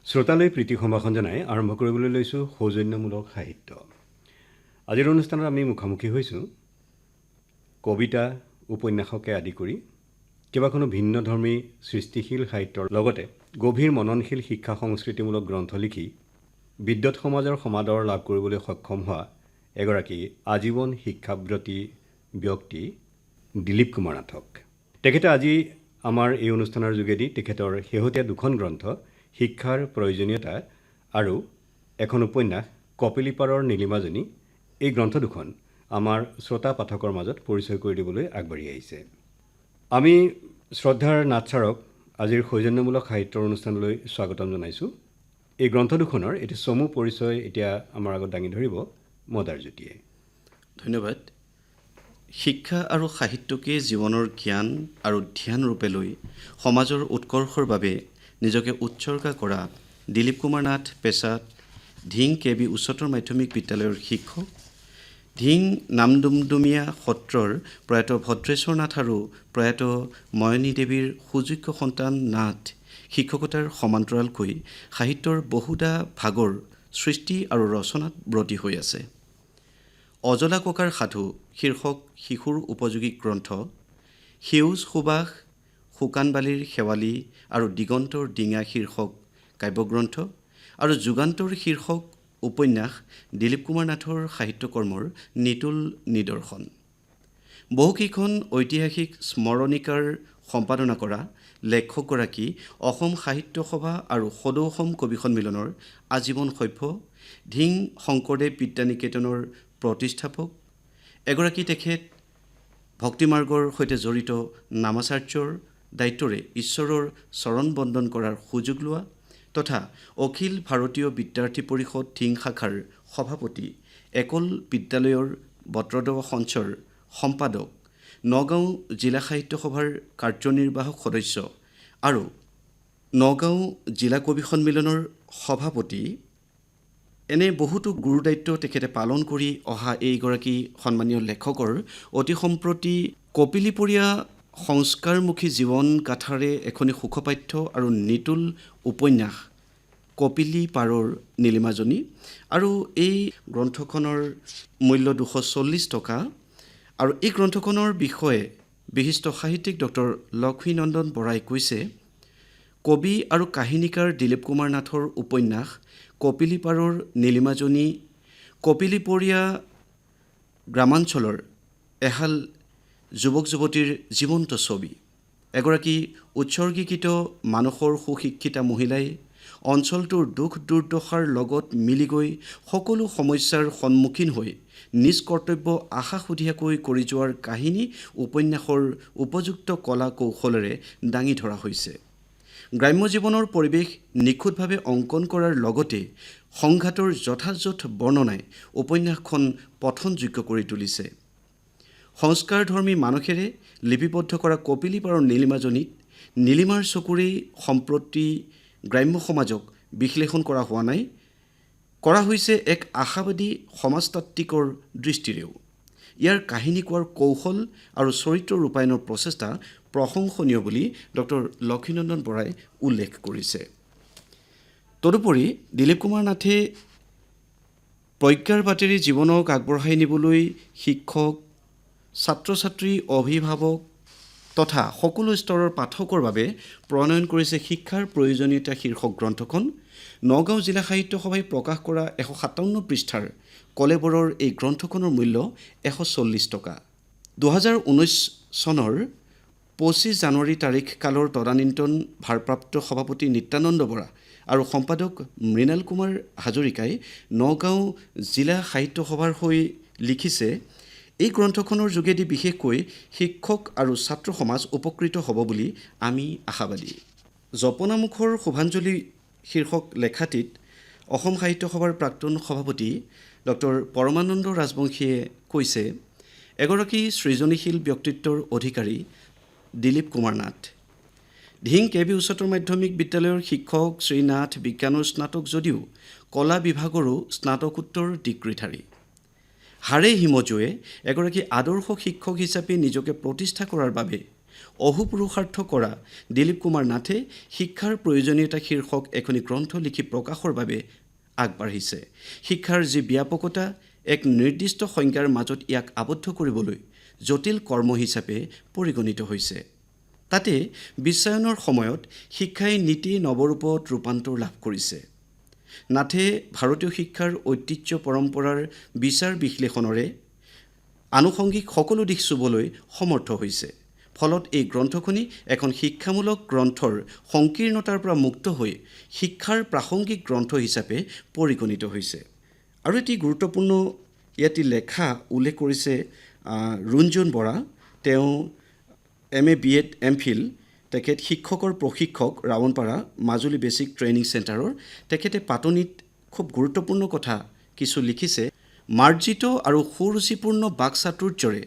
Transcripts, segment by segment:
শ্ৰোতালৈ প্ৰীতি সম্ভাষণ জনাই আৰম্ভ কৰিবলৈ লৈছোঁ সৌজন্যমূলক সাহিত্য। আজিৰ অনুষ্ঠানত আমি মুখামুখি হৈছোঁ কবিতা, উপন্যাসকে আদি কৰি কেইবাখনো ভিন্নধৰ্মী সৃষ্টিশীল সাহিত্যৰ লগতে গভীৰ মননশীল শিক্ষা সংস্কৃতিমূলক গ্ৰন্থ লিখি বিদ্যৎ সমাজৰ সমাদৰ লাভ কৰিবলৈ সক্ষম হোৱা এগৰাকী আজীৱন শিক্ষাব্ৰতী ব্যক্তি দিলীপ কুমাৰ নাথক। তেখেতে আজি আমাৰ এই অনুষ্ঠানৰ যোগেদি তেখেতৰ শেহতীয়া দুখন গ্ৰন্থ শিক্ষাৰ প্ৰয়োজনীয়তা আৰু এখন উপন্যাস কপিলীপাৰৰ নীলিমাজনী, এই গ্ৰন্থ দুখন আমাৰ শ্ৰোতা পাঠকৰ মাজত পৰিচয় কৰি দিবলৈ আগবাঢ়ি আহিছে। আমি শ্ৰদ্ধাৰ নাথ ছাৰক আজিৰ সৌজন্যমূলক সাহিত্যৰ অনুষ্ঠানলৈ স্বাগতম জনাইছোঁ। এই গ্ৰন্থ দুখনৰ এটি চমু পৰিচয় এতিয়া আমাৰ আগত দাঙি ধৰিব মদাৰ জ্যোতিয়ে। ধন্যবাদ। শিক্ষা আৰু সাহিত্যকে জীৱনৰ জ্ঞান আৰু ধ্যান ৰূপে লৈ সমাজৰ উৎকৰ্ষৰ বাবে নিজকে উৎসৰ্গা কৰা দিলীপ কুমাৰ নাথ পেছাত ধিং KB উচ্চতৰ মাধ্যমিক বিদ্যালয়ৰ শিক্ষক, ধিং নামডুমডুমীয়া সত্ৰৰ প্ৰয়াত ভদ্ৰেশ্বৰ নাথ আৰু প্ৰয়াত ময়নী দেৱীৰ সুযোগ্য সন্তান নাথ শিক্ষকতাৰ সমান্তৰালকৈ সাহিত্যৰ বহুদা ভাগৰ সৃষ্টি আৰু ৰচনাত ব্ৰতী হৈ আছে। অজলা ককাৰ সাধু শীৰ্ষক শিশুৰ উপযোগী গ্ৰন্থ, সেউজ সুবাস, শুকান বালিৰ শেৱালি আৰু দিগন্তৰ ডিঙা শীৰ্ষক কাব্যগ্ৰন্থ আৰু যুগান্তৰ শীৰ্ষক উপন্যাস দিলীপ কুমাৰ নাথৰ সাহিত্যকৰ্মৰ নিতুল নিদৰ্শন। বহুকেইখন ঐতিহাসিক স্মৰণিকাৰ সম্পাদনা কৰা লেখকগৰাকী অসম সাহিত্য সভা আৰু সদৌ অসম কবি সন্মিলনৰ আজীৱন সভ্য, ধিং শংকৰদেৱ বিদ্যানিকেতনৰ প্ৰতিষ্ঠাপক, এগৰাকী তেখেত ভক্তিমাৰ্গৰ সৈতে জড়িত নামাচাৰ্যৰ দায়িত্বৰে ঈশ্বৰৰ চৰণ বন্দন কৰাৰ সুযোগ লোৱা তথা অখিল ভাৰতীয় বিদ্যাৰ্থী পৰিষদ ধিং শাখাৰ সভাপতি, একল বিদ্যালয়ৰ বত্ৰদ সঞ্চৰ সম্পাদক, নগাঁও জিলা সাহিত্য সভাৰ কাৰ্যনিৰ্বাহক সদস্য আৰু নগাঁও জিলা কবি সন্মিলনৰ সভাপতি, এনে বহুতো গুৰুদায়িত্ব তেখেতে পালন কৰি অহা এইগৰাকী সন্মানীয় লেখকৰ অতি সম্প্ৰতি কপিলীপৰীয়া সংস্কাৰমুখী জীৱন গাথাৰে এখনি সুখপাঠ্য আৰু নিতুল উপন্যাস কপিলীপাৰৰ নীলিমাজনী, আৰু এই গ্ৰন্থখনৰ মূল্য 240 টকা। আৰু এই গ্ৰন্থখনৰ বিষয়ে বিশিষ্ট সাহিত্যিক ডক্টৰ লক্ষ্মীনন্দন বৰাই কৈছে, কবি আৰু কাহিনীকাৰ দিলীপ কুমাৰ নাথৰ উপন্যাস কপিলীপাৰৰ নীলিমাজনী কপিলীপৰীয়া গ্ৰামাঞ্চলৰ এহাল যুৱক যুৱতীৰ জীৱন্ত ছবি। এগৰাকী উৎসৰ্গীকৃত মানসৰ সুশিক্ষিতা মহিলাই অঞ্চলটোৰ দুখ দুৰ্দশাৰ লগত মিলি গৈ সকলো সমস্যাৰ সন্মুখীন হৈ নিজ কৰ্তব্য আশাসুধীয়াকৈ কৰি যোৱাৰ কাহিনী উপন্যাসৰ উপযুক্ত কলা কৌশলেৰে দাঙি ধৰা হৈছে। গ্ৰাম্য জীৱনৰ পৰিৱেশ নিখুঁতভাৱে অংকন কৰাৰ লগতে সংঘাতৰ যথাযথ বৰ্ণনাই উপন্যাসখন পঠনযোগ্য কৰি তুলিছে। সংস্কাৰধৰ্মী মানসেৰে লিপিবদ্ধ কৰা কপিলীপাৰৰ নীলিমাজনীত নীলিমাৰ চকুৰেই সম্প্ৰতি গ্ৰাম্য সমাজক বিশ্লেষণ কৰা হোৱা নাই, কৰা হৈছে এক আশাবাদী সমাজতাত্ত্বিকৰ দৃষ্টিৰেও। ইয়াৰ কাহিনী কোৱাৰ কৌশল আৰু চৰিত্ৰ ৰূপায়ণৰ প্ৰচেষ্টা প্ৰশংসনীয় বুলি ডক্টৰ লক্ষ্মীনন্দন বৰাই উল্লেখ কৰিছে। তদুপৰি দিলীপ কুমাৰ নাথে প্ৰজ্ঞাৰ বাটেৰে জীৱনক আগবঢ়াই নিবলৈ শিক্ষক, ছাত্ৰ ছাত্ৰী, অভিভাৱক তথা সকলো স্তৰৰ পাঠকৰ বাবে প্ৰণয়ন কৰিছে শিক্ষাৰ প্ৰয়োজনীয়তা শীৰ্ষক গ্ৰন্থখন। নগাঁও জিলা সাহিত্য সভাই প্ৰকাশ কৰা 157 পৃষ্ঠাৰ কলেবৰৰ এই গ্ৰন্থখনৰ মূল্য 140 টকা। 2019 চনৰ 25 জানুৱাৰী তাৰিখ কালৰ তদানীন্তন ভাৰপ্ৰাপ্ত সভাপতি নিত্যানন্দ বৰা আৰু সম্পাদক মৃণাল কুমাৰ হাজৰিকাই নগাঁও জিলা সাহিত্য সভাৰ হৈ লিখিছে, এই গ্ৰন্থখনৰ যোগেদি বিশেষকৈ শিক্ষক আৰু ছাত্ৰ সমাজ উপকৃত হ'ব বুলি আমি আশাবাদী। জপনামুখৰ শোভাঞ্জলি শীৰ্ষক লেখাটিত অসম সাহিত্য সভাৰ প্ৰাক্তন সভাপতি ডক্টৰ পৰমানন্দ ৰাজবংশীয়ে কৈছে, এগৰাকী সৃজনীশীল ব্যক্তিত্বৰ অধিকাৰী দিলীপ কুমাৰ নাথ। ধিং KB উচ্চতৰ মাধ্যমিক বিদ্যালয়ৰ শিক্ষক শ্ৰী নাথ বিজ্ঞানৰ স্নাতক যদিও কলা বিভাগৰো স্নাতকোত্তৰ ডিগ্ৰীধাৰী। হাড়ে হিমজুৱে এগৰাকী আদৰ্শ শিক্ষক হিচাপে নিজকে প্ৰতিষ্ঠা কৰাৰ বাবে অহোপুৰুষাৰ্থ কৰা দিলীপ কুমাৰ নাথে শিক্ষাৰ প্ৰয়োজনীয়তা শীৰ্ষক এখনি গ্ৰন্থ লিখি প্ৰকাশৰ বাবে আগবাঢ়িছে। শিক্ষাৰ যি ব্যাপকতা, এক নিৰ্দিষ্ট সংজ্ঞাৰ মাজত ইয়াক আবদ্ধ কৰিবলৈ জটিল কৰ্ম হিচাপে পৰিগণিত হৈছে। তাতে বিশ্বায়নৰ সময়ত শিক্ষাই নীতি নৱৰূপত ৰূপান্তৰ লাভ কৰিছে। নাথে ভাৰতীয় শিক্ষাৰ ঐতিহ্য পৰম্পৰাৰ বিচাৰ বিশ্লেষণৰে আনুষংগিক সকলো দিশ চুবলৈ সমৰ্থ হৈছে। ফলত এই গ্ৰন্থখনি এখন শিক্ষামূলক গ্ৰন্থৰ সংকীৰ্ণতাৰ পৰা মুক্ত হৈ শিক্ষাৰ প্ৰাসংগিক গ্ৰন্থ হিচাপে পৰিগণিত হৈছে। আৰু এটি গুৰুত্বপূৰ্ণ ইয়াতে লেখা উল্লেখ কৰিছে ৰুণজুণ বৰা। তেওঁ MA BEd MPhil, তেখেত শিক্ষকৰ প্ৰশিক্ষক ৰাৱণপাৰা মাজুলী বেচিক ট্ৰেইনিং চেণ্টাৰৰ। তেখেতে পাতনিত খুব গুৰুত্বপূৰ্ণ কথা কিছু লিখিছে। মাৰ্জিত আৰু সুৰুচিপূৰ্ণ বাকচাতুৰ্যৰে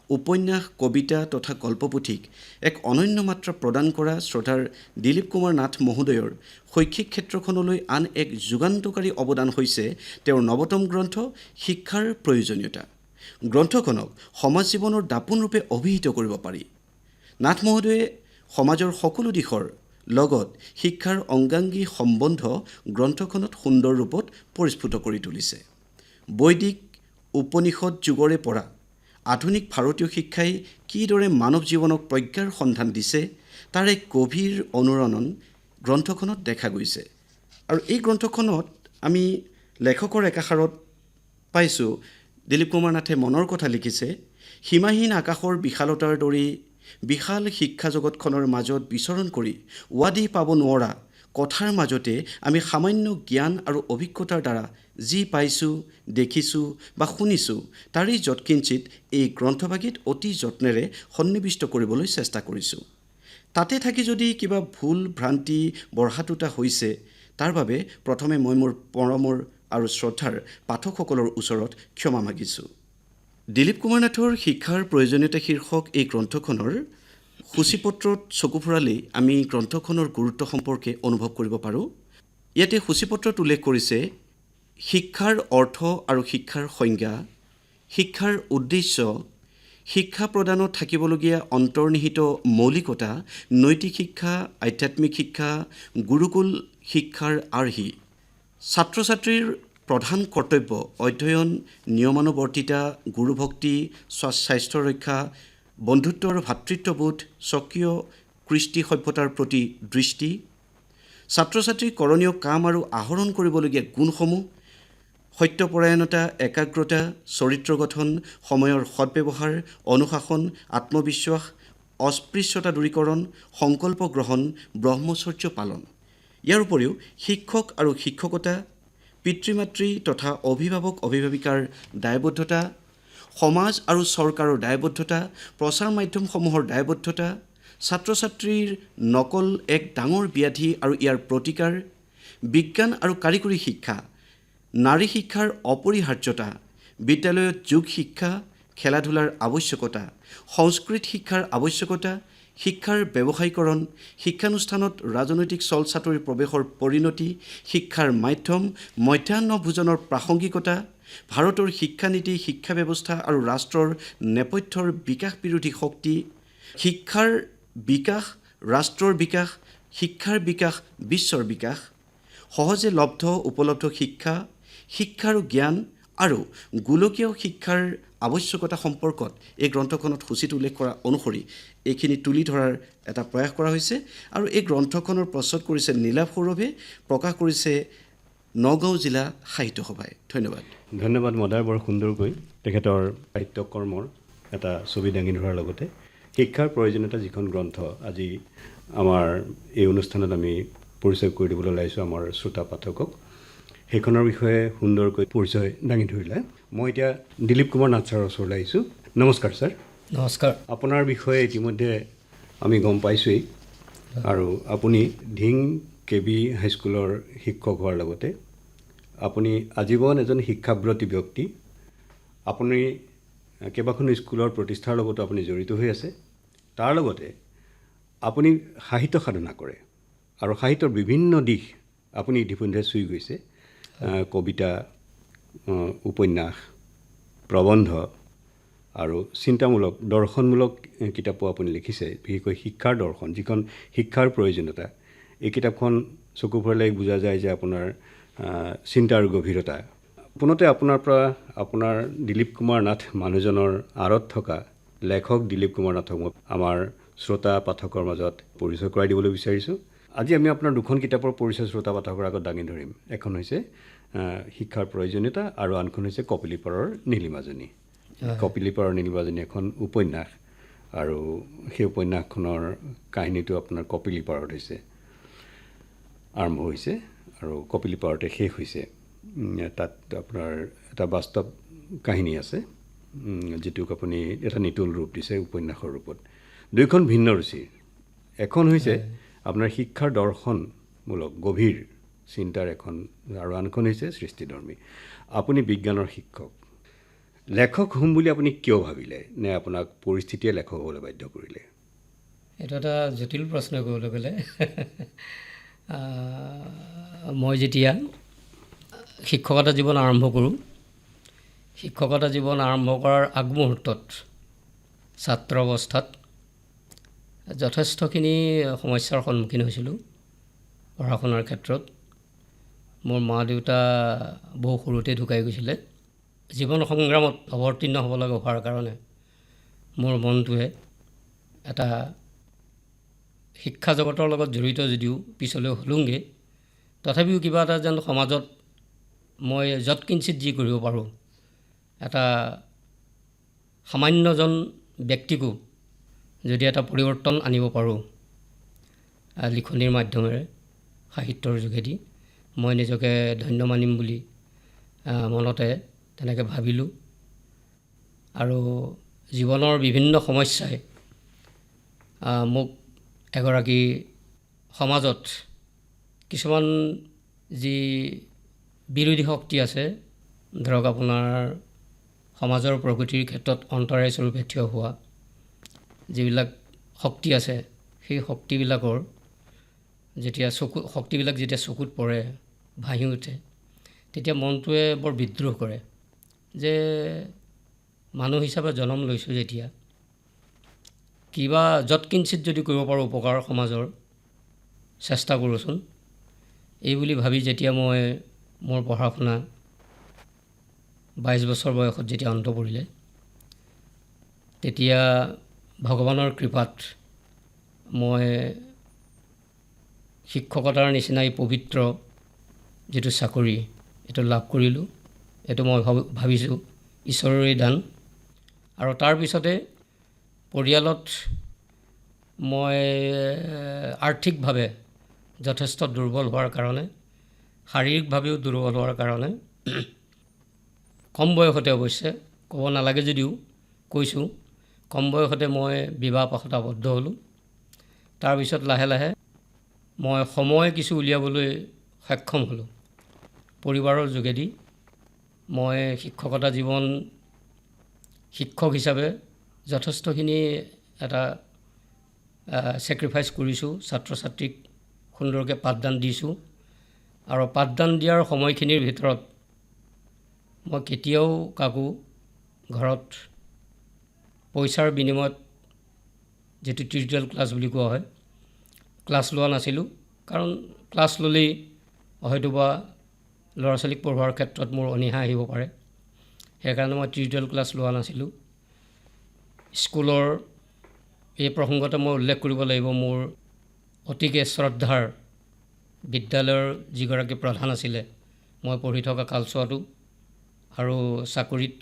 উপন্যাস, কবিতা তথা গল্পপুথিক এক অনন্য মাত্ৰা প্ৰদান কৰা শ্ৰদ্ধাৰ দিলীপ কুমাৰ নাথ মহোদয়ৰ শৈক্ষিক ক্ষেত্ৰখনলৈ আন এক যুগান্তকাৰী অৱদান হৈছে তেওঁৰ নৱতম গ্ৰন্থ শিক্ষাৰ প্ৰয়োজনীয়তা। গ্ৰন্থখনক সমাজ জীৱনৰ দাপোন ৰূপে অভিহিত কৰিব পাৰি। নাথ মহোদয়ে সমাজৰ সকলো দিশৰ লগত শিক্ষাৰ অংগাংগী সম্বন্ধ গ্ৰন্থখনত সুন্দৰ ৰূপত পৰিস্ফুট কৰি তুলিছে। বৈদিক উপনিষদ যুগৰে পৰা আধুনিক ভাৰতীয় শিক্ষাই কিদৰে মানৱ জীৱনক প্ৰজ্ঞাৰ সন্ধান দিছে তাৰ এক গভীৰ অনুৰণন গ্ৰন্থখনত দেখা গৈছে। আৰু এই গ্ৰন্থখনত আমি লেখকৰ একাষাৰত পাইছোঁ, দিলীপ কুমাৰ নাথে মনৰ কথা লিখিছে। সীমাহীন আকাশৰ বিশালতাৰ দৰে বিশাল শিক্ষা জগতখনৰ মাজত বিচৰণ কৰি ৱাদি পাব নোৱাৰা কথাৰ মাজতে আমি সামান্য জ্ঞান আৰু অভিজ্ঞতাৰ দ্বাৰা যি পাইছোঁ, দেখিছোঁ বা শুনিছোঁ তাৰেই যৎকিঞ্চিত এই গ্ৰন্থভাগিত অতি যত্নেৰে সন্নিৱিষ্ট কৰিবলৈ চেষ্টা কৰিছোঁ। তাতে থাকি যদি কিবা ভুল ভ্ৰান্তি বঢ়াটোতা হৈছে তাৰ বাবে প্ৰথমে মই মোৰ পৰমৰ আৰু শ্ৰদ্ধাৰ পাঠকসকলৰ ওচৰত ক্ষমা মাগিছোঁ। দিলীপ কুমাৰ নাথৰ শিক্ষাৰ প্ৰয়োজনীয়তা শীৰ্ষক এই গ্ৰন্থখনৰ সূচীপত্ৰত চকু ফুৰালেই আমি গ্ৰন্থখনৰ গুৰুত্ব সম্পৰ্কে অনুভৱ কৰিব পাৰোঁ। ইয়াতে সূচীপত্ৰত উল্লেখ কৰিছে শিক্ষাৰ অৰ্থ আৰু শিক্ষাৰ সংজ্ঞা, শিক্ষাৰ উদ্দেশ্য, শিক্ষা প্ৰদানত থাকিবলগীয়া অন্তৰ্নিহিত মৌলিকতা, নৈতিক শিক্ষা, আধ্যাত্মিক শিক্ষা, গুৰুকুল শিক্ষাৰ আৰ্হি, ছাত্ৰ ছাত্ৰীৰ প্ৰধান কৰ্তব্য অধ্যয়ন, নিয়মানুৱৰ্তিতা, গুৰুভক্তি, স্বাস্থ্য ৰক্ষা, বন্ধুত্ব আৰু ভাতৃত্ববোধ, স্বকীয় কৃষ্টি সভ্যতাৰ প্ৰতি দৃষ্টি, ছাত্ৰ ছাত্ৰীৰ কৰণীয় কাম আৰু আহৰণ কৰিবলগীয়া গুণসমূহ, সত্যপৰায়ণতা, একাগ্ৰতা, চৰিত্ৰ গঠন, সময়ৰ সদ্ব্যৱহাৰ, অনুশাসন, আত্মবিশ্বাস, অস্পৃশ্যতা দূৰীকৰণ, সংকল্প গ্ৰহণ, ব্ৰহ্মচৰ্য পালন। ইয়াৰ উপৰিও শিক্ষক আৰু শিক্ষকতা, পিতৃ মাতৃ তথা অভিভাৱক অভিভাৱিকাৰ দায়বদ্ধতা, সমাজ আৰু চৰকাৰৰ দায়বদ্ধতা, প্ৰচাৰ মাধ্যমসমূহৰ দায়বদ্ধতা, ছাত্ৰ ছাত্ৰীৰ নকল এক ডাঙৰ ব্যাধি আৰু ইয়াৰ প্ৰতিকাৰ, বিজ্ঞান আৰু কাৰিকৰী শিক্ষা, নাৰী শিক্ষাৰ অপৰিহাৰ্যতা, বিদ্যালয়ত যোগ শিক্ষা, খেলা ধূলাৰ আৱশ্যকতা, সংস্কৃত শিক্ষাৰ আৱশ্যকতা, শিক্ষাৰ ব্যৱসায়ীকৰণ, শিক্ষানুষ্ঠানত ৰাজনৈতিক চল চাতুৰীৰ প্ৰৱেশৰ পৰিণতি, শিক্ষাৰ মাধ্যম, মধ্যাহ্ন ভোজনৰ প্ৰাসংগিকতা, ভাৰতৰ শিক্ষানীতি, শিক্ষা ব্যৱস্থা আৰু ৰাষ্ট্ৰৰ নেপথ্যৰ বিকাশ বিৰোধী শক্তি, শিক্ষাৰ বিকাশ, ৰাষ্ট্ৰৰ বিকাশ, শিক্ষাৰ বিকাশ, বিশ্বৰ বিকাশ, সহজে লব্ধ উপলব্ধ শিক্ষা, শিক্ষা আৰু জ্ঞান আৰু গোলকীয় শিক্ষাৰ আৱশ্যকতা সম্পৰ্কত এই গ্ৰন্থখনত সূচীত উল্লেখ কৰা অনুসৰি এইখিনি তুলি ধৰাৰ এটা প্ৰয়াস কৰা হৈছে। আৰু এই গ্ৰন্থখনৰ প্ৰস্তুত কৰিছে নীলাভ সৌৰভে, প্ৰকাশ কৰিছে নগাঁও জিলা সাহিত্য সভাই। ধন্যবাদ। ধন্যবাদ মদাৰ, বৰ সুন্দৰকৈ তেখেতৰ সাহিত্য কৰ্মৰ এটা ছবি দাঙি ধৰাৰ লগতে শিক্ষাৰ প্ৰয়োজনীয়তা যিখন গ্ৰন্থ আজি আমাৰ এই অনুষ্ঠানত আমি পৰিচয় কৰি দিবলৈ ওলাইছোঁ আমাৰ শ্ৰোতা পাঠকক, সেইখনৰ বিষয়ে সুন্দৰকৈ পৰিচয় দাঙি ধৰিলে। মই এতিয়া দিলীপ কুমাৰ নাথ ছাৰৰ ওচৰলৈ আহিছোঁ। নমস্কাৰ ছাৰ। নমস্কাৰ। আপোনাৰ বিষয়ে ইতিমধ্যে আমি গম পাইছোঁৱেই, আৰু আপুনি ধিং KB হাইস্কুলৰ শিক্ষক হোৱাৰ লগতে আপুনি আজীৱন এজন শিক্ষাব্ৰতী ব্যক্তি। আপুনি কেইবাখনো স্কুলৰ প্ৰতিষ্ঠাৰ লগতো আপুনি জড়িত হৈ আছে। তাৰ লগতে আপুনি সাহিত্য সাধনা কৰে আৰু সাহিত্যৰ বিভিন্ন দিশ আপুনি ইতিমধ্যে চুই গৈছে। কবিতা, উপন্যাস, প্ৰবন্ধ আৰু চিন্তামূলক দৰ্শনমূলক কিতাপো আপুনি লিখিছে, বিশেষকৈ শিক্ষাৰ দৰ্শন, যিখন শিক্ষাৰ প্ৰয়োজনীয়তা। এই কিতাপখন চকু ফুৰালে বুজা যায় যে আপোনাৰ চিন্তাৰ গভীৰতা। পোনতে আপোনাৰ পৰা আপোনাৰ দিলীপ কুমাৰ নাথ মানুহজনৰ আঁৰত থকা লেখক দিলীপ কুমাৰ নাথক মই আমাৰ শ্ৰোতা পাঠকৰ মাজত পৰিচয় কৰাই দিবলৈ বিচাৰিছোঁ। আজি আমি আপোনাৰ দুখন কিতাপৰ পৰিচয় শ্ৰোতা পাঠকৰ আগত দাঙি ধৰিম। এখন হৈছে শিক্ষাৰ প্ৰয়োজনীয়তা আৰু আনখন হৈছে কপিলীপাৰৰ নীলিমাজনী। কপিলীপাৰৰ নীলিমাজনী এখন উপন্যাস, আৰু সেই উপন্যাসখনৰ কাহিনীটো আপোনাৰ কপিলীপাৰত হৈছে, আৰম্ভ হৈছে আৰু কপিলীপাৰতে শেষ হৈছে। তাত আপোনাৰ এটা বাস্তৱ কাহিনী আছে, যিটোক আপুনি এটা নিতুল ৰূপ দিছে উপন্যাসৰ ৰূপত। দুয়োখন ভিন্ন ৰুচিৰ। এখন হৈছে আপোনাৰ শিক্ষাৰ দৰ্শনমূলক গভীৰ চিন্তাৰ এখন, আৰু আনখন হৈছে সৃষ্টিধৰ্মী। আপুনি বিজ্ঞানৰ শিক্ষক, লেখক হ'ম বুলি আপুনি কিয় ভাবিলে, নে আপোনাক পৰিস্থিতিয়ে লেখক হ'বলৈ বাধ্য কৰিলে? এইটো এটা জটিল প্ৰশ্ন ক'বলৈ গ'লে। মই যেতিয়া শিক্ষকতা জীৱন আৰম্ভ কৰোঁ, শিক্ষকতা জীৱন আৰম্ভ কৰাৰ আগমুহূৰ্তত ছাত্ৰ অৱস্থাত যথেষ্টখিনি সমস্যাৰ সন্মুখীন হৈছিলোঁ পঢ়া শুনাৰ ক্ষেত্ৰত। মোৰ মা দেউতা বহু সৰুতে ঢুকাই গৈছিলে। জীৱন সংগ্ৰামত অৱতীৰ্ণ হ'ব লগা হোৱাৰ কাৰণে মোৰ মনটোৱে এটা শিক্ষা জগতৰ লগত জড়িত যদিও পিছলৈ হলোংগৈ, তথাপিও কিবা এটা যেন সমাজত মই যৎকিঞ্চিত যি কৰিব পাৰোঁ, এটা সামান্যজন ব্যক্তিকো যদি এটা পৰিৱৰ্তন আনিব পাৰোঁ লিখনিৰ মাধ্যমেৰে, সাহিত্যৰ যোগেদি, মই নিজকে ধন্য মানিম বুলি মনতে তেনেকৈ ভাবিলোঁ। আৰু জীৱনৰ বিভিন্ন সমস্যাই মোক এগৰাকী সমাজত কিছুমান যি বিৰোধী শক্তি আছে, ধৰক আপোনাৰ সমাজৰ প্ৰগতিৰ ক্ষেত্ৰত অন্তৰায় স্বৰূপে থিয় হোৱা যিবিলাক শক্তি আছে, সেই শক্তিবিলাকৰ শক্তিবিলাক যেতিয়া চকুত পৰে, ভাহি উঠে, তেতিয়া মনটোৱে বৰ বিদ্ৰোহ কৰে যে মানুহ হিচাপে জন্ম লৈছোঁ যেতিয়া, কিবা যৎকিঞ্চিত যদি কৰিব পাৰোঁ উপকাৰ সমাজৰ, চেষ্টা কৰোঁচোন। এই বুলি ভাবি যেতিয়া মই মোৰ পঢ়া শুনা 22 বছৰ বয়সত যেতিয়া অন্ত পৰিলে, তেতিয়া ভগৱানৰ কৃপাত মই শিক্ষকতাৰ নিচিনাই পবিত্ৰ যিটো চাকৰি, এইটো লাভ কৰিলোঁ। এইটো মই ভাবিছোঁ ঈশ্বৰৰে দান। আৰু তাৰপিছতে পৰিয়ালত মই আৰ্থিকভাৱে যথেষ্ট দুৰ্বল হোৱাৰ কাৰণে, শাৰীৰিকভাৱেও দুৰ্বল হোৱাৰ কাৰণে কম বয়সতে, অৱশ্যে ক'ব নালাগে যদিও কৈছোঁ, কম বয়সতে মই বিবাহ পাশত আবদ্ধ হ'লোঁ। তাৰপিছত লাহে লাহে মই সময় কিছু উলিয়াবলৈ সক্ষম হ'লোঁ। পৰিবাৰৰ যোগেদি মই শিক্ষকতা জীৱন, শিক্ষক হিচাপে যথেষ্টখিনি এটা ছেক্ৰিফাইচ কৰিছোঁ। ছাত্ৰ ছাত্ৰীক সুন্দৰকৈ পাঠদান দিছোঁ, আৰু পাঠদান দিয়াৰ সময়খিনিৰ ভিতৰত মই কেতিয়াও কাকো ঘৰত পইচাৰ বিনিময়ত, যিটো টিউটৰিয়েল ক্লাছ বুলি কোৱা হয়, ক্লাছ লোৱা নাছিলোঁ। কাৰণ ক্লাছ ল'লেই হয়তোবা ল'ৰা ছোৱালীক পঢ়োৱাৰ ক্ষেত্ৰত মোৰ অনীহা আহিব পাৰে। সেইকাৰণে মই টিউটৰিয়েল ক্লাছ লোৱা নাছিলোঁ। স্কুলৰ এই প্ৰসংগতে মই উল্লেখ কৰিব লাগিব, মোৰ অতিকে শ্ৰদ্ধাৰ বিদ্যালয়ৰ যিগৰাকী প্ৰধান আছিলে, মই পঢ়ি থকা কালচোৱাটো আৰু চাকৰিত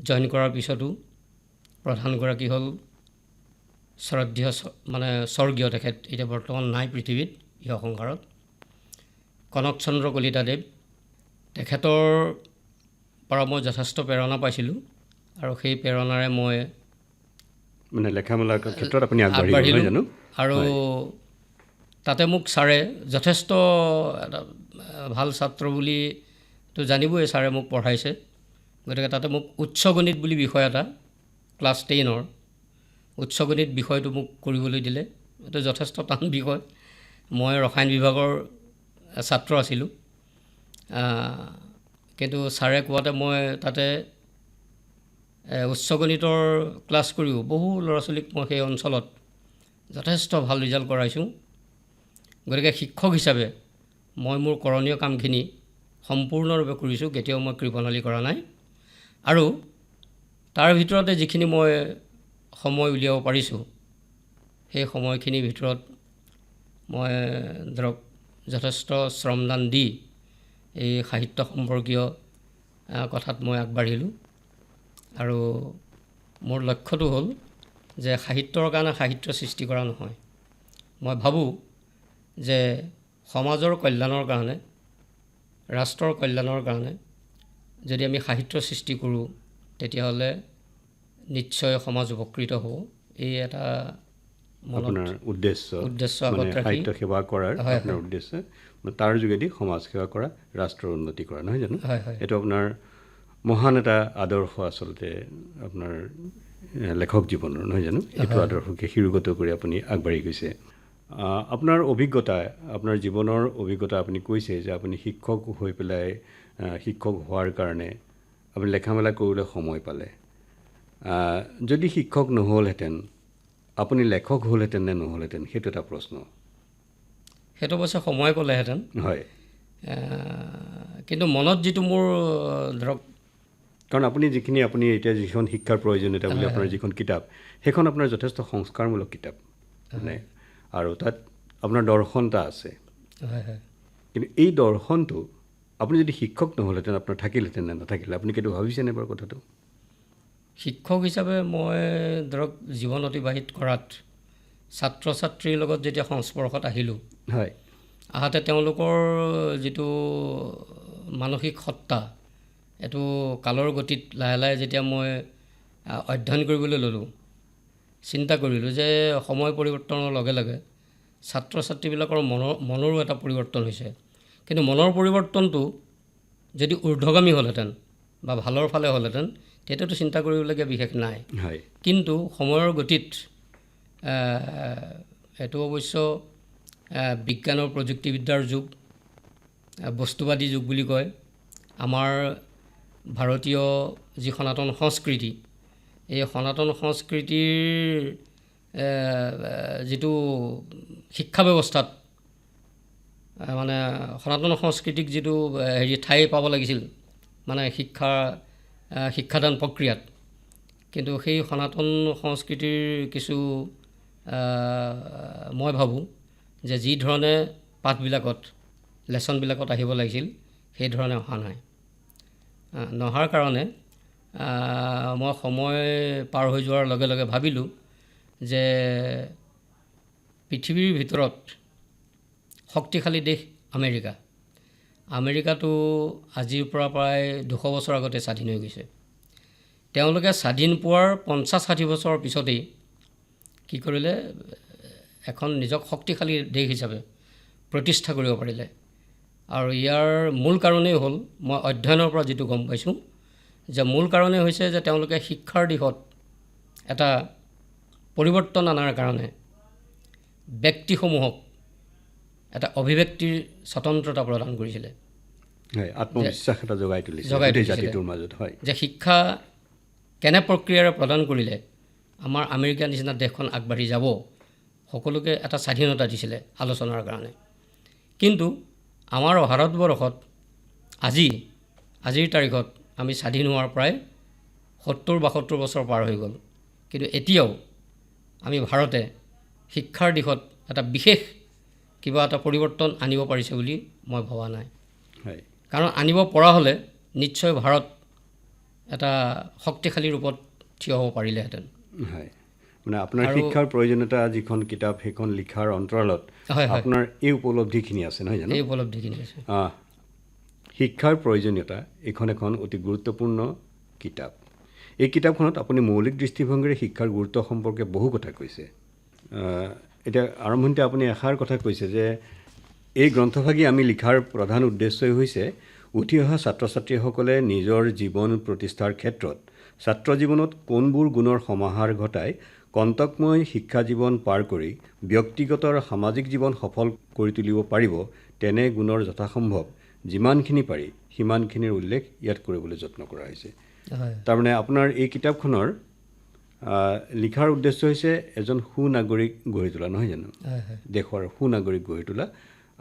জইন কৰাৰ পিছতো প্ৰধানগৰাকী হ'ল শ্ৰদ্ধেয়, মানে স্বৰ্গীয়, তেখেত এতিয়া বৰ্তমান নাই পৃথিৱীত, ইহ সংসাৰত, কনকচন্দ্ৰ কলিতাদেৱ। তেখেতৰ পৰা মই যথেষ্ট প্ৰেৰণা পাইছিলোঁ, আৰু সেই প্ৰেৰণাৰে মই মানে লেখা মেলাৰ ক্ষেত্ৰত আপুনি আগবাঢ়িলোঁ, নহয় জানো? আৰু তাতে মোক ছাৰে যথেষ্ট এটা ভাল ছাত্ৰ বুলিতো জানিবই, ছাৰে মোক পঢ়াইছে। গতিকে তাতে মোক উচ্চ গণিত বুলি বিষয় এটা, ক্লাছ 10ৰ উচ্চ গণিত বিষয়টো মোক কৰিবলৈ দিলে। এইটো যথেষ্ট টান বিষয়। মই ৰসায়ন বিভাগৰ ছাত্ৰ আছিলোঁ, কিন্তু ছাৰে কোৱাতে মই তাতে উচ্চ গণিতৰ ক্লাছ কৰিও বহু ল'ৰা ছোৱালীক মই সেই অঞ্চলত যথেষ্ট ভাল ৰিজাল্ট কৰাইছোঁ। গতিকে শিক্ষক হিচাপে মই মোৰ কৰণীয় কামখিনি সম্পূৰ্ণৰূপে কৰিছোঁ, কেতিয়াও মই কৃপণালি কৰা নাই। আৰু তাৰ ভিতৰতে যিখিনি মই সময় উলিয়াব পাৰিছোঁ, সেই সময়খিনিৰ ভিতৰত মই ধৰক যথেষ্ট শ্ৰমদান দি এই সাহিত্য সম্পৰ্কীয় কথাত মই আগবাঢ়িলোঁ। আৰু মোৰ লক্ষ্যটো হ'ল যে সাহিত্যৰ কাৰণে সাহিত্য সৃষ্টি কৰা নহয়। মই ভাবোঁ যে সমাজৰ কল্যাণৰ কাৰণে, ৰাষ্ট্ৰৰ কল্যাণৰ কাৰণে যদি আমি সাহিত্য সৃষ্টি কৰোঁ, তেতিয়াহ'লে নিশ্চয় সমাজ উপকৃত হ'ব। এই এটা আপোনাৰ উদ্দেশ্য আগত ৰাখি সাহিত্য সেৱা কৰাৰ আপোনাৰ উদ্দেশ্য, তাৰ যোগেদি সমাজ সেৱা কৰা, ৰাষ্ট্ৰৰ উন্নতি কৰা, নহয় জানো? এইটো আপোনাৰ মহান এটা আদৰ্শ আচলতে আপোনাৰ লেখক জীৱনৰ, নহয় জানো? এইটো আদৰ্শকে শিৰোগত কৰি আপুনি আগবাঢ়ি গৈছে। আপোনাৰ অভিজ্ঞতা, আপোনাৰ জীৱনৰ অভিজ্ঞতা, আপুনি কৈছে যে আপুনি শিক্ষক হৈ পেলাই শিক্ষক হোৱাৰ কাৰণে আপুনি লেখা মেলা কৰিবলৈ সময় পালে। যদি শিক্ষক নহ'লহেঁতেন আপুনি লেখক হ'লহেঁতেন নে নহ'লহেঁতেন, সেইটো এটা প্ৰশ্ন। সেইটো অৱশ্যে সময় ক'লেহেঁতেন। হয়, কিন্তু মনত যিটো মোৰ ধৰক, কাৰণ আপুনি এতিয়া যিখন শিক্ষাৰ প্ৰয়োজনীয়তা বুলি আপোনাৰ যিখন কিতাপ, সেইখন আপোনাৰ যথেষ্ট সংস্কাৰমূলক কিতাপ মানে, আৰু তাত আপোনাৰ দৰ্শন এটা আছে। কিন্তু এই দৰ্শনটো আপুনি যদি শিক্ষক নহ'লহেঁতেন আপোনাৰ থাকিলহেঁতেন নে নাথাকিলে, আপুনি কেতিয়াও ভাবিছেনে বাৰু কথাটো? শিক্ষক হিচাপে মই ধৰক জীৱন অতিবাহিত কৰাত ছাত্ৰ ছাত্ৰীৰ লগত যেতিয়া সংস্পৰ্শত আহিলোঁ, হয়, আহাতে তেওঁলোকৰ যিটো মানসিক সত্তা, এইটো কালৰ গতিত লাহে লাহে যেতিয়া মই অধ্যয়ন কৰিবলৈ ল'লোঁ, চিন্তা কৰিলোঁ যে সময় পৰিৱৰ্তনৰ লগে লগে ছাত্ৰ ছাত্ৰীবিলাকৰ মনৰো এটা পৰিৱৰ্তন হৈছে। কিন্তু মনৰ পৰিৱৰ্তনটো যদি ঊৰ্ধ্বগামী হ'লহেঁতেন বা ভালৰ ফালে হ'লহেঁতেন, তেতিয়াতো চিন্তা কৰিবলগীয়া বিশেষ নাই। কিন্তু সময়ৰ গতিত এইটো অৱশ্য বিজ্ঞান আৰু প্ৰযুক্তিবিদ্যাৰ যুগ, বস্তুবাদী যুগ বুলি কয়। আমাৰ ভাৰতীয় যি সনাতন সংস্কৃতি, এই সনাতন সংস্কৃতিৰ যিটো শিক্ষা ব্যৱস্থাত মানে সনাতন সংস্কৃতিক যিটো ঠাই পাব লাগিছিল মানে শিক্ষাদান প্ৰক্ৰিয়াত, কিন্তু সেই সনাতন সংস্কৃতিৰ কিছু মই ভাবোঁ যে যি ধৰণে পাঠবিলাকত, লেচনবিলাকত আহিব লাগিছিল, সেই ধৰণে অহা নাই। নহাৰ কাৰণে মই সময় পাৰ হৈ যোৱাৰ লগে লগে ভাবিলোঁ যে পৃথিৱীৰ ভিতৰত শক্তিশালী দেশ আমেৰিকাটো আজিৰ পৰা প্ৰায় 200 বছৰ আগতে স্বাধীন হৈ গৈছে। তেওঁলোকে স্বাধীন পোৱাৰ 50-60 বছৰৰ পিছতেই কি কৰিলে, এখন নিজক শক্তিশালী দেশ হিচাপে প্ৰতিষ্ঠা কৰিব পাৰিলে। আৰু ইয়াৰ মূল কাৰণেই হ'ল, মই অধ্যয়নৰ পৰা যিটো গম পাইছোঁ, যে মূল কাৰণেই হৈছে যে তেওঁলোকে শিক্ষাৰ দিশত এটা পৰিৱৰ্তন অনাৰ কাৰণে ব্যক্তিসমূহক এটা অভিব্যক্তিৰ স্বতন্ত্ৰতা প্ৰদান কৰিছিলে, আত্মবিশ্বাস এটা জগাই তুলিছিলে জাতিটোৰ মাজত। হয়, যে শিক্ষা কেনে প্ৰক্ৰিয়াৰে প্ৰদান কৰিলে আমাৰ আমেৰিকা নিচিনা দেশখন আগবাঢ়ি যাব, সকলোকে এটা স্বাধীনতা দিছিলে আলোচনাৰ কাৰণে। কিন্তু আমাৰ ভাৰতবৰ্ষত আজিৰ তাৰিখত আমি স্বাধীন হোৱাৰ প্ৰায় 70-72 বছৰ পাৰ হৈ গ'ল, কিন্তু এতিয়াও আমি ভাৰতে শিক্ষাৰ দিশত এটা বিশেষ কিবা এটা পৰিৱৰ্তন আনিব পাৰিছে বুলি মই ভবা নাই। কাৰণ আনিব পৰা হ'লে নিশ্চয় ভাৰত এটা শক্তিশালী ৰূপত থিয় হ'ব পাৰিলেহেঁতেন। হয়, মানে আপোনাৰ শিক্ষাৰ প্ৰয়োজনীয়তা যিখন কিতাপ, সেইখন লিখাৰ অন্তৰালত আপোনাৰ এই উপলব্ধিখিনি আছে, নহয় জানো? এই উপলব্ধিখিনি আছে। শিক্ষাৰ প্ৰয়োজনীয়তা এইখন এখন অতি গুৰুত্বপূৰ্ণ কিতাপ। এই কিতাপখনত আপুনি মৌলিক দৃষ্টিভংগীৰে শিক্ষাৰ গুৰুত্ব সম্পৰ্কে বহু কথা কৈছে। এতিয়া আৰম্ভণিতে আপুনি এষাৰ কথা কৈছে যে এই গ্ৰন্থভাগি আমি লিখাৰ প্ৰধান উদ্দেশ্যই হৈছে উঠি অহা ছাত্ৰ ছাত্ৰীসকলে নিজৰ জীৱন প্ৰতিষ্ঠাৰ ক্ষেত্ৰত ছাত্ৰ জীৱনত কোনবোৰ গুণৰ সমাহাৰ ঘটাই কণ্টকময় শিক্ষা জীৱন পাৰ কৰি ব্যক্তিগত আৰু সামাজিক জীৱন সফল কৰি তুলিব পাৰিব, তেনে গুণৰ যথাসম্ভৱ যিমানখিনি পাৰি সিমানখিনিৰ উল্লেখ ইয়াত কৰিবলৈ যত্ন কৰা হৈছে। হয় তাৰমানে আপোনাৰ এই কিতাপখনৰ লিখাৰ উদ্দেশ্য হৈছে এজন সুনাগৰিক গঢ়ি তোলা, নহয় জানো? হয় হয় দেশৰ সুনাগৰিক গঢ়ি তোলা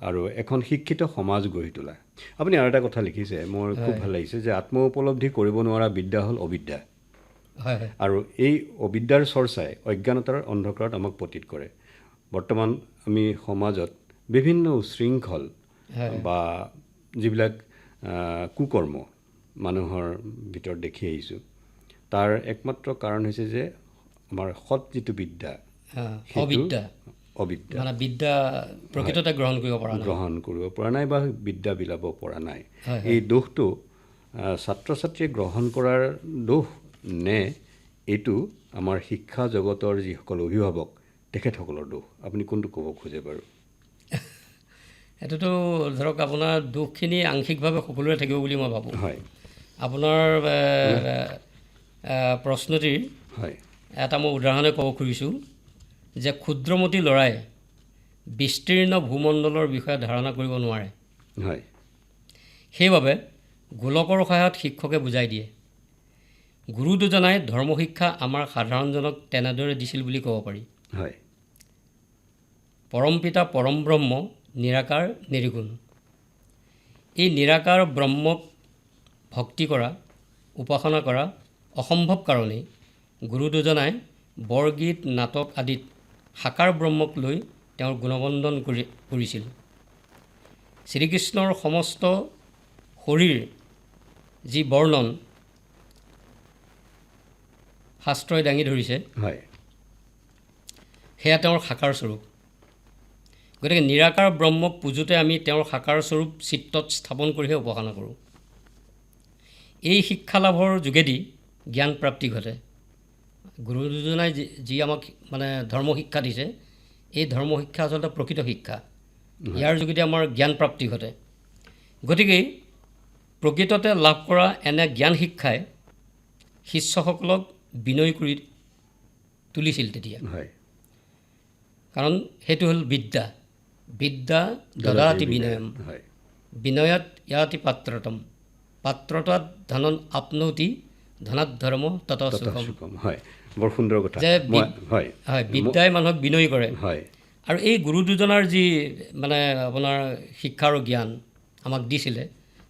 আৰু এখন শিক্ষিত সমাজ গঢ়ি তোলা। আপুনি আৰু এটা কথা লিখিছে, মোৰ খুব ভাল লাগিছে যে আত্ম উপলব্ধি কৰিব নোৱাৰা বিদ্যা হ'ল অবিদ্যা, হয় হয় আৰু এই অবিদ্যাৰ চৰ্চাই অজ্ঞানতাৰ অন্ধকাৰত আমাক পতিত কৰে। বৰ্তমান আমি সমাজত বিভিন্ন উশৃংখল হয় বা যিবিলাক কুকৰ্ম মানুহৰ ভিতৰত দেখি আহিছোঁ, তাৰ একমাত্ৰ কাৰণ হৈছে যে আমাৰ সৎ যিটো বিদ্যা, সেইটো অবিদ্যা অবিদ্যা মানে বিদ্যা প্ৰকৃততে গ্ৰহণ কৰিব পৰা নাই। গ্ৰহণ কৰিব পৰা নাই বা বিদ্যা বিলাব পৰা নাই। হয়, এই দোষটো ছাত্ৰ ছাত্ৰীয়ে গ্ৰহণ কৰাৰ দোষ নে এইটো আমাৰ শিক্ষা জগতৰ যিসকল অভিভাৱক তেখেতসকলৰ দোষ? আপুনি কোনটো ক'ব খোজে বাৰু? এইটোতো ধৰক আপোনাৰ দোষখিনি আংশিকভাৱে সকলোৰে থাকিব বুলি মই ভাবোঁ। হয় আপোনাৰ প্ৰশ্নটিৰ হয় এটা মই উদাহৰণে ক'ব খুজিছোঁ যে ক্ষুদ্ৰমতী ল'ৰাই বিস্তীৰ্ণ ভূমণ্ডলৰ বিষয়ে ধাৰণা কৰিব নোৱাৰে, হয় সেইবাবে গোলকৰ সহায়ত শিক্ষকে বুজাই দিয়ে। গুৰু দুজনাই ধৰ্মশিক্ষা আমাৰ সাধাৰণজনক তেনেদৰে দিছিল বুলি ক'ব পাৰি। হয় পৰম পিতা পৰম ব্ৰহ্ম নিৰাকাৰ নিৰ্গুণ। এই নিৰাকাৰ ব্ৰহ্মক ভক্তি কৰা উপাসনা কৰা অসম্ভৱ কাৰণেই গুৰু দুজনাই বৰগীত নাটক আদিত সাকাৰ ব্ৰহ্মক লৈ তেওঁৰ গুণবন্দন কৰিছিল। শ্ৰীকৃষ্ণৰ সমস্ত শৰীৰ যি বৰ্ণন শাস্ত্ৰই দাঙি ধৰিছে হয় সেয়া তেওঁৰ সাকাৰ স্বৰূপ। গতিকে নিৰাকাৰ ব্ৰহ্মক পূজোতে আমি তেওঁৰ সাকাৰ স্বৰূপ চিত্তত স্থাপন কৰিহে উপাসনা কৰোঁ। এই শিক্ষা লাভৰ যোগেদি জ্ঞান প্ৰাপ্তি ঘটে। গুৰু দুজনাই যি আমাক মানে ধৰ্ম শিক্ষা দিছে, এই ধৰ্ম শিক্ষা আচলতে প্ৰকৃত শিক্ষা। ইয়াৰ যোগেদি আমাৰ জ্ঞান প্ৰাপ্তি ঘটে। গতিকে প্ৰকৃততে লাভ কৰা এনে জ্ঞান শিক্ষাই শিষ্যসকলক বিনয় কৰি তুলিছিল তেতিয়া। হয় কাৰণ সেইটো হ'ল বিদ্যা। বিদ্যা দদাতি বিনয়ম হয় বিনয়াত ইয়াতি পাত্ৰতম পাত্ৰতাত ধনন আপনৌতি ধনাত ধৰ্ম তত সুখম। সুখম। হয় বৰ সুন্দৰ কথা। যে হয় হয় বিদ্যাই মানুহক বিনয়ী কৰে। হয় আৰু এই গুৰু দুজনাৰ যি মানে আপোনাৰ শিক্ষা আৰু জ্ঞান আমাক দিছিলে,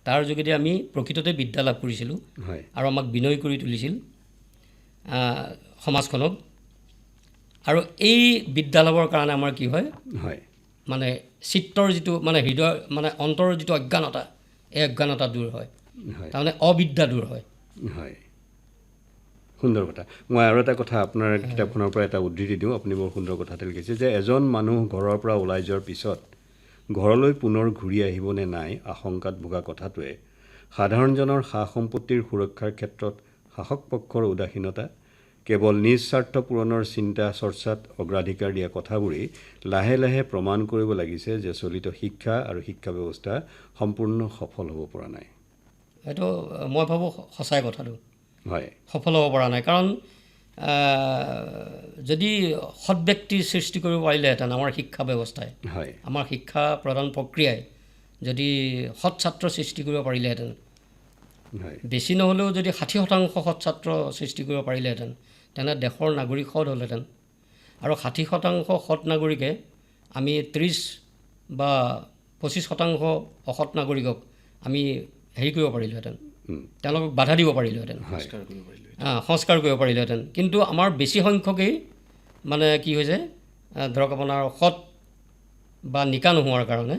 তাৰ যোগেদি আমি প্ৰকৃততে বিদ্যা লাভ কৰিছিলোঁ হয় আৰু আমাক বিনয় কৰি তুলিছিল সমাজখনক। আৰু এই বিদ্যা লাভৰ কাৰণে আমাৰ কি হয়, হয় মানে চিত্তৰ যিটো মানে হৃদয় মানে অন্তৰৰ যিটো অজ্ঞানতা, এই অজ্ঞানতা দূৰ হয়, হয় তাৰমানে অবিদ্যা দূৰ হয়। হয় সুন্দৰ কথা। মই আৰু এটা কথা আপোনাৰ কিতাপখনৰ পৰা এটা উদ্ধৃতি দিওঁ। আপুনি বৰ সুন্দৰ কথা এটা লিখিছে যে এজন মানুহ ঘৰৰ পৰা ওলাই যোৱাৰ পিছত ঘৰলৈ পুনৰ ঘূৰি আহিবনে নাই আশংকাত ভোগা কথাটোৱে সাধাৰণজনৰ সা সম্পত্তিৰ সুৰক্ষাৰ ক্ষেত্ৰত শাসক পক্ষৰ উদাসীনতা, কেৱল নিজ স্বাৰ্থ পূৰণৰ চিন্তা চৰ্চাত অগ্ৰাধিকাৰ দিয়া কথাবোৰেই লাহে লাহে প্ৰমাণ কৰিব লাগিছে যে চলিত শিক্ষা আৰু শিক্ষা ব্যৱস্থা সম্পূৰ্ণ সফল হ'ব পৰা নাই। এইটো মই ভাবোঁ সঁচাই কথাটো। হয় সফল হ'ব পৰা নাই। কাৰণ যদি সৎ ব্যক্তিৰ সৃষ্টি কৰিব পাৰিলেহেঁতেন আমাৰ শিক্ষা ব্যৱস্থাই, হয় আমাৰ শিক্ষা প্ৰদান প্ৰক্ৰিয়াই যদি সৎ ছাত্ৰ সৃষ্টি কৰিব পাৰিলেহেঁতেন, হয় বেছি নহ'লেও যদি 60% সৎ ছাত্ৰ সৃষ্টি কৰিব পাৰিলেহেঁতেন, তেনে দেশৰ নাগৰিক সৎ হ'লহেঁতেন। আৰু 60% সৎ নাগৰিকে আমি 30 বা 25% অসৎ নাগৰিকক আমি হেৰি কৰিব পাৰিলোহেঁতেন, তেওঁলোকক বাধা দিব পাৰিলোহেঁতেন, সংস্কাৰ কৰিব পাৰিলোহেঁতেন। কিন্তু আমাৰ বেছি সংখ্যকেই মানে কি হৈছে, ধৰক আপোনাৰ সৎ বা নিকা নোহোৱাৰ কাৰণে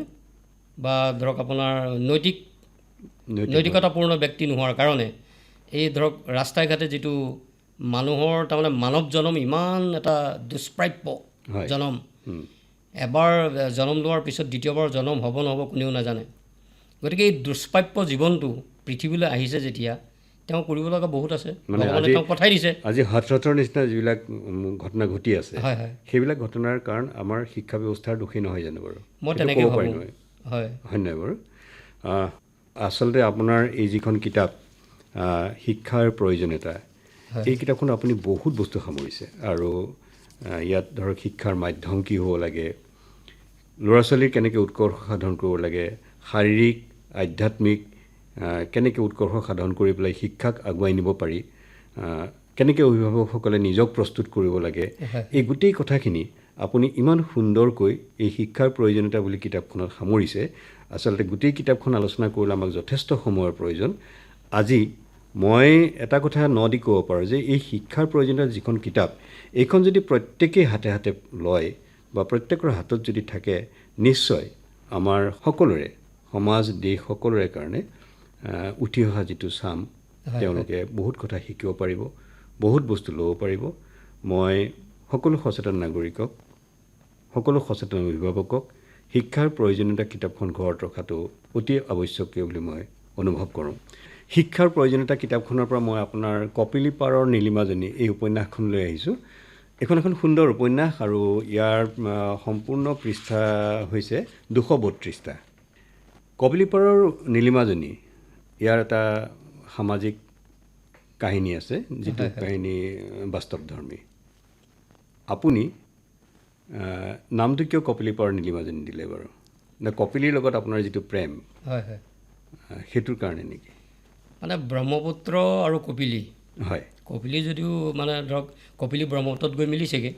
বা ধৰক আপোনাৰ নৈতিকতাপূৰ্ণ ব্যক্তি নোহোৱাৰ কাৰণে এই ধৰক ৰাস্তাই ঘাটে যিটো মানুহৰ তাৰমানে মানৱ জনম ইমান এটা দুষ্প্ৰাপ্য জনম, এবাৰ জন্ম লোৱাৰ পিছত দ্বিতীয়বাৰ জন্ম হ'ব নহ'ব কোনেও নাজানে। গতিকে এই দুষ্প্ৰাপ্য জীৱনটো পৃথিৱীলৈ আহিছে যেতিয়া, তেওঁ কৰিব লগা বহুত আছে, ভগৱানে তেওঁক পঠাই দিছে। আজি হঠৰ নিচিনা যিবিলাক ঘটনা ঘটি আছে, হয় হয় সেইবিলাক ঘটনাৰ কাৰণ আমাৰ শিক্ষা ব্যৱস্থাৰ দোষী নহয় জানো বাৰু? মই তেনেকৈ ভাবোঁ। হয় হয় নহয় বাৰু? আচলতে আপোনাৰ এই যিখন কিতাপ শিক্ষাৰ প্ৰয়োজনীয়তা, এই কিতাপখন আপুনি বহুত বস্তু সামৰিছে। আৰু ইয়াত ধৰক শিক্ষাৰ মাধ্যম কি হ'ব লাগে, ল'ৰা ছোৱালীৰ কেনেকৈ উৎকৰ্ষ সাধন কৰিব লাগে, শাৰীৰিক আধ্যাত্মিক কেনেকৈ উৎকৰ্ষ সাধন কৰি পেলাই শিক্ষাক আগুৱাই নিব পাৰি, কেনেকৈ অভিভাৱকসকলে নিজক প্ৰস্তুত কৰিব লাগে, এই গোটেই কথাখিনি আপুনি ইমান সুন্দৰকৈ এই শিক্ষাৰ প্ৰয়োজনীয়তা বুলি কিতাপখনত সামৰিছে। আচলতে গোটেই কিতাপখন আলোচনা কৰিলে আমাক যথেষ্ট সময়ৰ প্ৰয়োজন। আজি মই এটা কথা দি ক'ব পাৰোঁ যে এই শিক্ষাৰ প্ৰয়োজনীয়তা যিখন কিতাপ, এইখন যদি প্ৰত্যেকেই হাতে হাতে লয় বা প্ৰত্যেকৰ হাতত যদি থাকে, নিশ্চয় আমাৰ সকলোৰে, সমাজ দেশ সকলোৰে কাৰণে উঠি অহা যিটো চাম, তেওঁলোকে বহুত কথা শিকিব পাৰিব, বহুত বস্তু ল'ব পাৰিব। মই সকলো সচেতন নাগৰিকক, সকলো সচেতন অভিভাৱকক শিক্ষাৰ প্ৰয়োজনীয়তা কিতাপখন ঘৰত ৰখাটো অতি আৱশ্যকীয় বুলি মই অনুভৱ কৰোঁ। শিক্ষাৰ প্ৰয়োজনীয়তা কিতাপখনৰ পৰা মই আপোনাৰ কপিলী পাৰৰ নীলিমাজনী এই উপন্যাসখন লৈ আহিছোঁ। এখন সুন্দৰ উপন্যাস আৰু ইয়াৰ সম্পূৰ্ণ পৃষ্ঠা হৈছে 232টা। কপিলী পাৰৰ নীলিমাজনী, ইয়াৰ এটা সামাজিক কাহিনী আছে, যিটো কাহিনী বাস্তৱধৰ্মী। আপুনি নামটো কিয় কপিলী পাৰৰ নীলিমাজনী দিলে বাৰু? নে কপিলীৰ লগত আপোনাৰ যিটো প্ৰেম, সেইটোৰ কাৰণে নেকি? মানে ব্ৰহ্মপুত্ৰ আৰু কপিলী, হয়, কপিলী যদিও মানে ধৰক কপিলী ব্ৰহ্মপুত্ৰত গৈ মিলিছেগৈ,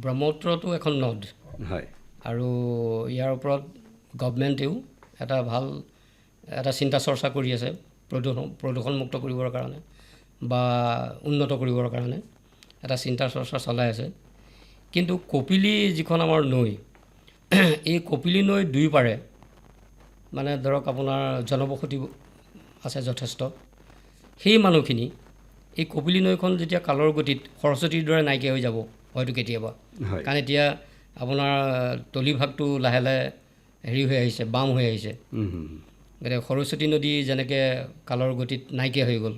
ব্ৰহ্মপুত্ৰটো এখন নদ, হয়, আৰু ইয়াৰ ওপৰত গভমেণ্টেও এটা চিন্তা চৰ্চা কৰি আছে প্ৰদূষণমুক্ত কৰিবৰ কাৰণে বা উন্নত কৰিবৰ কাৰণে এটা চিন্তা চৰ্চা চলাই আছে। কিন্তু কপিলী যিখন আমাৰ নৈ, এই কপিলী নৈ দুই পাৰে মানে ধৰক আপোনাৰ জনবসতি আছে যথেষ্ট। সেই মানুহখিনি এই কপিলী নৈখন যেতিয়া কালৰ গতিত সৰস্বতীৰ দৰে নাইকিয়া হৈ যাব হয়তো কেতিয়াবা, কাৰণ এতিয়া আপোনাৰ তলিভাগটো লাহে লাহে হৈ আহিছে, বাম হৈ আহিছে। গতিকে সৰস্বতী নদী যেনেকৈ কালৰ গতিত নাইকিয়া হৈ গ'ল,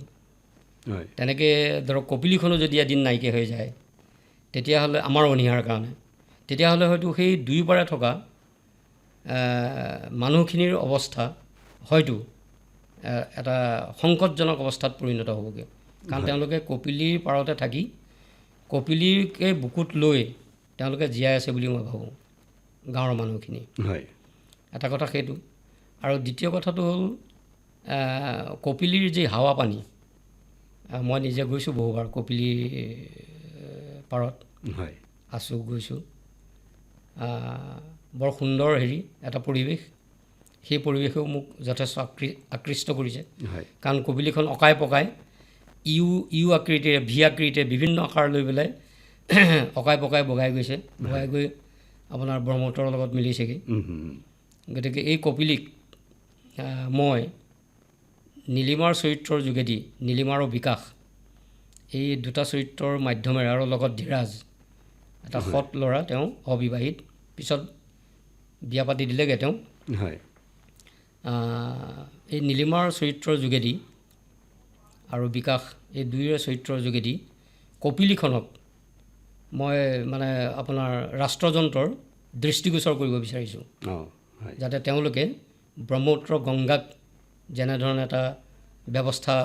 তেনেকৈ ধৰক কপিলীখনো যদি এদিন নাইকিয়া হৈ যায়, তেতিয়াহ'লে আমাৰ অনিহাৰ কাৰণে, তেতিয়াহ'লে হয়তো সেই দুই পাৰে থকা মানুহখিনিৰ অৱস্থা হয়তো এটা সংকটজনক অৱস্থাত পৰিণত হ'বগৈ। কাৰণ তেওঁলোকে কপিলীৰ পাৰতে থাকি কপিলীকে বুকুত লৈ তেওঁলোকে জীয়াই আছে বুলি মই ভাবোঁ, গাঁৱৰ মানুহখিনি। এটা কথা সেইটো। আৰু দ্বিতীয় কথাটো হ'ল কপিলীৰ যি হাৱা পানী, মই নিজে গৈছোঁ বহুবাৰ কপিলীৰ পাৰত, আছোঁ, গৈছোঁ। বৰ সুন্দৰ এটা পৰিৱেশ। সেই পৰিৱেশেও মোক যথেষ্ট আকৃষ্ট কৰিছে, কাৰণ কপিলীখন অকাই পকাই ইউ আকৃতিৰে, ভি আকৃতিৰে বিভিন্ন আকাৰ লৈ পেলাই অকাই পকাই বগাই গৈছে, বগাই গৈ আপোনাৰ ব্ৰহ্মপুত্ৰৰ লগত মিলিছেগৈ। গতিকে এই কপিলীক মই নীলিমাৰ চৰিত্ৰৰ যোগেদি, নীলিমা আৰু বিকাশ, এই দুটা চৰিত্ৰৰ মাধ্যমেৰে, আৰু লগত ধীৰাজ, এটা সৎ ল'ৰা, তেওঁ অবিবাহিত, পিছত বিয়া পাতি দিলেগৈ তেওঁ। এই নীলিমাৰ চৰিত্ৰৰ যোগেদি আৰু বিকাশ, এই দুয়োৰে চৰিত্ৰৰ যোগেদি কপিলীখনক মই মানে আপোনাৰ ৰাষ্ট্ৰযন্ত্ৰৰ দৃষ্টিগোচৰ কৰিব বিচাৰিছোঁ, যাতে তেওঁলোকে ব্ৰহ্মপুত্ৰ গংগাক যেনেধৰণে এটা ব্যৱস্থা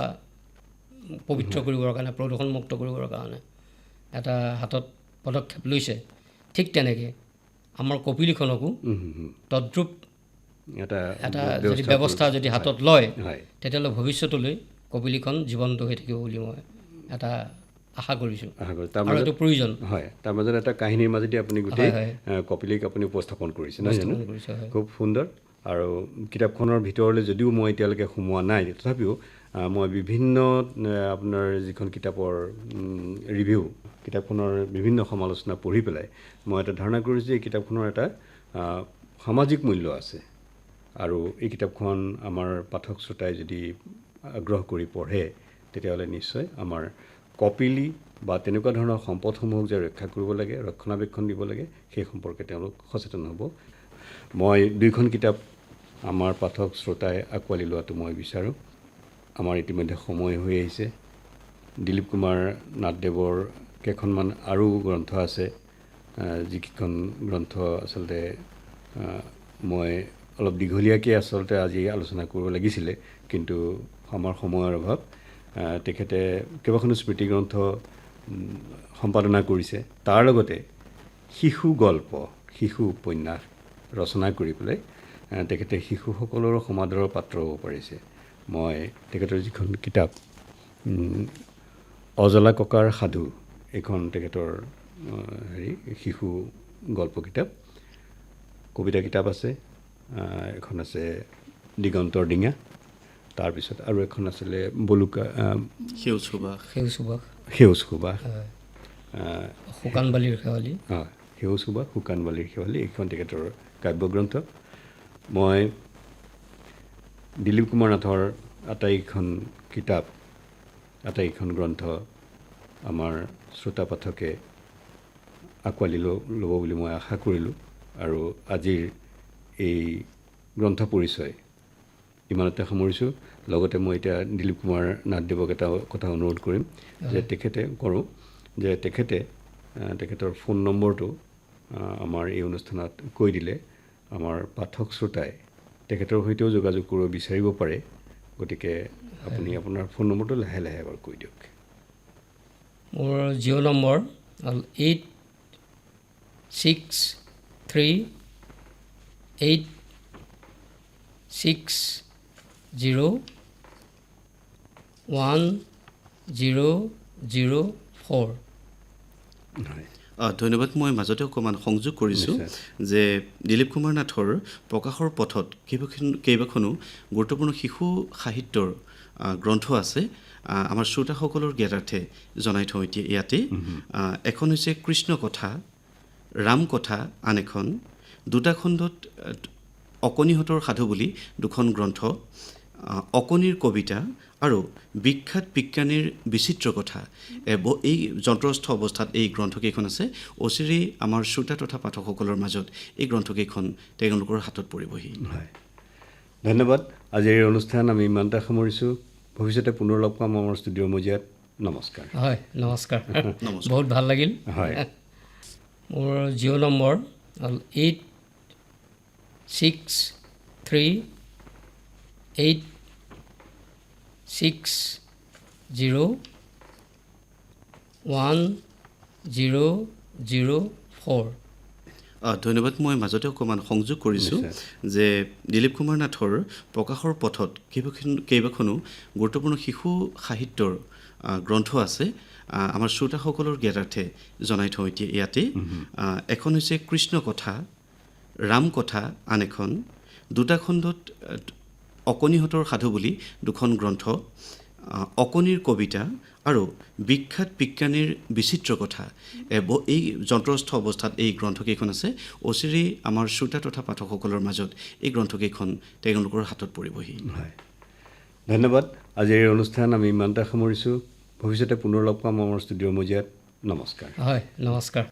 পবিত্ৰ কৰিবৰ কাৰণে, প্ৰদূষণমুক্ত কৰিবৰ কাৰণে এটা হাতত পদক্ষেপ লৈছে, ঠিক তেনেকৈ আমাৰ কপিলীখনকো তদ্ৰূপ এটা যদি ব্যৱস্থা যদি হাতত লয়, তেতিয়াহ'লে ভৱিষ্যতলৈ কপিলীখন জীৱন্ত হৈ থাকিব বুলি মই এটা আশা কৰিছোঁ, আৰু এইটো প্ৰয়োজন। তাৰ মাজত এটা কাহিনীৰ মাজেদি আপুনি গোটেই কপিলীক আপুনি উপস্থাপন কৰিছে, নহয় জানো? খুব সুন্দৰ। আৰু কিতাপখনৰ ভিতৰলৈ যদিও মই এতিয়ালৈকে সোমোৱা নাই, তথাপিও মই বিভিন্ন আপোনাৰ যিখন কিতাপৰ ৰিভিউ, কিতাপখনৰ বিভিন্ন সমালোচনা পঢ়ি পেলাই মই এটা ধাৰণা কৰিছোঁ যে এই কিতাপখনৰ এটা সামাজিক মূল্য আছে। আৰু এই কিতাপখন আমাৰ পাঠক শ্ৰোতাই যদি আগ্ৰহ কৰি পঢ়ে, তেতিয়াহ'লে নিশ্চয় আমাৰ কপিলী বা তেনেকুৱা ধৰণৰ সম্পদসমূহক যে ৰক্ষা কৰিব লাগে, ৰক্ষণাবেক্ষণ দিব লাগে, সেই সম্পৰ্কে তেওঁলোক সচেতন হ'ব। মই দুইখন কিতাপ আমাৰ পাঠক শ্ৰোতাই আঁকোৱালি লোৱাটো মই বিচাৰোঁ। আমাৰ ইতিমধ্যে সময় হৈ আহিছে। দিলীপ কুমাৰ নাথদেৱৰ কেইখনমান আৰু গ্ৰন্থ আছে, যিকেইখন গ্ৰন্থ আচলতে মই অলপ দীঘলীয়াকৈ আচলতে আজি আলোচনা কৰিব লাগিছিলে, কিন্তু আমাৰ সময়ৰ অভাৱ। তেখেতে কেইবাখনো স্মৃতিগ্ৰন্থ সম্পাদনা কৰিছে, তাৰ লগতে শিশু গল্প, শিশু উপন্যাস ৰচনা কৰি পেলাই তেখেতে শিশুসকলৰ সমাদৰৰ পাত্ৰ হ'ব পাৰিছে। মই তেখেতৰ যিখন কিতাপ অজলা ককাৰ সাধু, এইখন তেখেতৰ শিশু গল্প কিতাপ, কবিতা কিতাপ আছে, এখন আছে দিগন্তৰ ডিঙা, তাৰপিছত আৰু এখন আছিলে বলুকা সেউজ সুবাস, সেউজ সুবাস, শুকান বালিৰ শেৱালি, সেউজ সুবাস, শুকান বালিৰ শেৱালি, এইখন তেখেতৰ কাব্যগ্ৰন্থ। মই দিলীপ কুমাৰ নাথৰ আটাইকেইখন কিতাপ, আটাইকেইখন গ্ৰন্থ আমাৰ শ্ৰোতা পাঠকে আঁকোৱালি ল'ব বুলি মই আশা কৰিলোঁ। আৰু আজিৰ এই গ্ৰন্থ পৰিচয় ইমানতে সামৰিছোঁ। লগতে মই এতিয়া দিলীপ কুমাৰ নাথদেৱক এটা কথা অনুৰোধ কৰিম যে তেখেতৰ ফোন নম্বৰটো আমাৰ এই অনুষ্ঠানত কৈ দিলে আমাৰ পাঠক শ্ৰোতাই তেখেতৰ সৈতেও যোগাযোগ কৰিব বিচাৰিব পাৰে। গতিকে আপুনি আপোনাৰ ফোন নম্বৰটো লাহে লাহে এবাৰ কৈ দিয়ক। মোৰ জিঅ' নম্বৰ হ'ল 8638601004। হয়, ধন্যবাদ। মই মাজতে অকণমান সংযোগ কৰিছোঁ যে দিলীপ কুমাৰ নাথৰ প্ৰকাশৰ পথত কেইবাখনো গুৰুত্বপূৰ্ণ শিশু সাহিত্যৰ গ্ৰন্থ আছে। আমাৰ শ্ৰোতাসকলৰ জ্ঞাতাৰ্থে জনাই থওঁ এতিয়া ইয়াতে। এখন হৈছে কৃষ্ণ কথা, ৰাম কথা, আন এখন দুটা খণ্ডত অকণিহঁতৰ সাধু বুলি দুখন গ্ৰন্থ, অকণিৰ কবিতা আৰু বিখ্যাত বিজ্ঞানীৰ বিচিত্ৰ কথা। এই যন্ত্ৰস্থ অৱস্থাত এই গ্ৰন্থকেইখন আছে। অচিৰেই আমাৰ শ্ৰোতা তথা পাঠকসকলৰ মাজত এই গ্ৰন্থকেইখন তেওঁলোকৰ হাতত পৰিবহি। হয়, ধন্যবাদ। আজিৰ এই অনুষ্ঠান আমি ইমানতে সামৰিছোঁ। ভৱিষ্যতে পুনৰ লগ পাম আমাৰ ষ্টুডিঅ'ৰ মজিয়াত। নমস্কাৰ। হয়, নমস্কাৰ। বহুত ভাল লাগিল। হয়, মোৰ জিঅ' নম্বৰ হ'ল 8638601004। ধন্যবাদ। মই মাজতে অকণমান সংযোগ কৰিছোঁ যে দিলীপ কুমাৰ নাথৰ প্ৰকাশৰ পথত কেইবাখনো গুৰুত্বপূৰ্ণ শিশু সাহিত্যৰ গ্ৰন্থ আছে। আমাৰ শ্ৰোতাসকলৰ জ্ঞাতাৰ্থে জনাই থওঁ এতিয়া ইয়াতে। এখন হৈছে কৃষ্ণ কথা, ৰাম কথা, আন এখন দুটা খণ্ডত অকণিহঁতৰ সাধু বুলি দুখন গ্ৰন্থ, অকণিৰ কবিতা আৰু বিখ্যাত বিজ্ঞানীৰ বিচিত্ৰ কথা। এই যন্ত্ৰস্থ অৱস্থাত এই গ্ৰন্থকেইখন আছে। অচিৰেই আমাৰ শ্ৰোতা তথা পাঠকসকলৰ মাজত এই গ্ৰন্থকেইখন তেওঁলোকৰ হাতত পৰিবহি। হয়, ধন্যবাদ। আজিৰ এই অনুষ্ঠান আমি ইমানতে সামৰিছোঁ। ভৱিষ্যতে পুনৰ লগ পাম আমাৰ ষ্টুডিঅ'ৰ মজিয়াত। নমস্কাৰ। হয়, নমস্কাৰ।